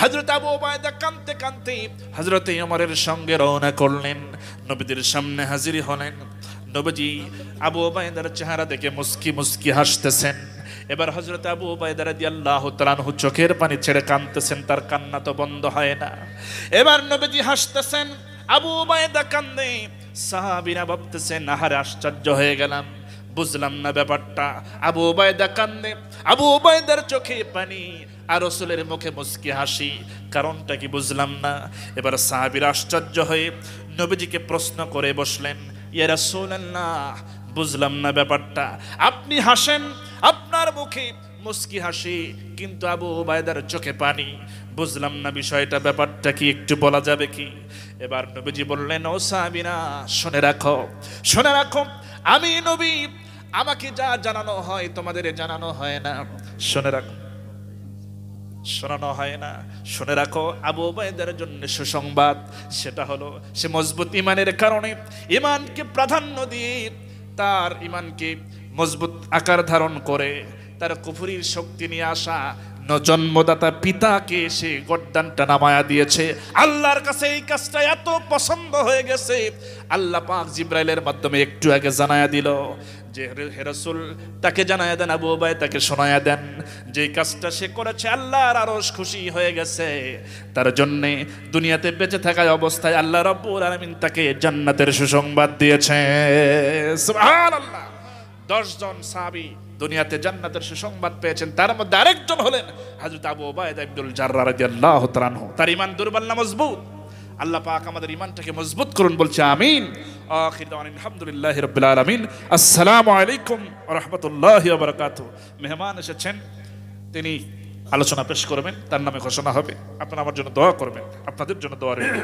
Speaker 1: হযরত আবু উবাইদা কাঁদতে কাঁদতে হযরত ওমরের সঙ্গে রওনা করলেন, নবীদের সামনে হাজির হলেন। নবীজি আবু উবাইদার চেহারা দেখে মুস্কি মুস্কি হাসতেছেন। এবার হযরত আবু উবাইদা রাদিয়াল্লাহু তাআলা আনহু চোখের পানি ছেড়ে কাঁদতেছেন, তার কান্না তো বন্ধ হয় না। এবার নবীজি হাসতেছেন, আবু উবাইদা কান্দে। সাহাবীরা ভাবতেছেন, আহারে আশ্চর্য হয়ে গেলাম, বুঝলাম না ব্যাপারটা। আবু উবাইদা কান্দে, আবু উবাইদার চোখে পানি আর রাসূলের মুখে মুস্কি হাসি, কারণটা কি বুঝলাম না। এবার সাহাবীরা আশ্চর্য হয়ে নবীজিকে প্রশ্ন করে বসলেন, ইয়া রাসূলুল্লাহ, বুঝলাম না ব্যাপারটা, আপনি হাসেন, আপনার মুখে মুস্কি হাসি, কিন্তু আবু উবাইদার চোখে পানি, বুঝলাম না বিষয়টা, ব্যাপারটা কি একটু বলা যাবে কি? এবার নবীজি বললেন, ও সাহাবীরা, শুনে রাখো, শুনে রাখো, আমি নবী, আমাকে যা জানানো হয় তোমাদের জানানো হয় না। শুনে রাখো, শোনানো হয় না। শুনে রাখো, আবু উবাইদার জন্য সুসংবাদ, সেটা হলো সে মজবুত ইমানের কারণে, ইমানকে প্রাধান্য দিয়ে তার ইমানকে মজবুত আকার ধারণ করে তার কুফরির শক্তি নিয়ে আসা জন্মদাতা পিতাকে সে গর্দানটা নামায়া দিয়েছে। আল্লাহর কাছে এই কাজটা এত পছন্দ হয়ে গেছে, আল্লাহ পাক জিব্রাইলের মাধ্যমে একটু আগে জানায়া দিল যে হে রাসূল, তাকে জানায়া দেন, আবু উবাইদাকে শোনায়া দেন যে কাজটা সে করেছে আল্লাহর আরশ খুশি হয়ে গেছে, তার জন্য দুনিয়াতে বেঁচে থাকার অবস্থায় আল্লাহ রাব্বুল আলামিন তাকে জান্নাতের সুসংবাদ দিয়েছে। সুবহানাল্লাহ। 10 জন সাহাবী দুনিয়াতে জান্নাতের সুসংবাদ পেয়েছেন, তার মধ্যে আরেকজন হলেন হযরত আবু উবাইদা ইবনুল জাররাহ রাদিয়াল্লাহু তাআলা আনহু। তার ঈমান দুর্বল না মজবুত? আল্লাহ পাক আমাদের ঈমানটাকে মজবুত করুন, বলছে আমিন। আখির দাওয়ানা আলহামদুলিল্লাহি রাব্বিল আলামিন। আসসালামু আলাইকুম ওয়া রাহমাতুল্লাহি ওয়া বারাকাতুহু। মেহমান এসেছেন, তিনি আলোচনা পেশ করবেন, তার নামে ঘোষণা হবে। আপনারা আমার জন্য দোয়া করবেন, আপনাদের জন্য দোয়া রইল।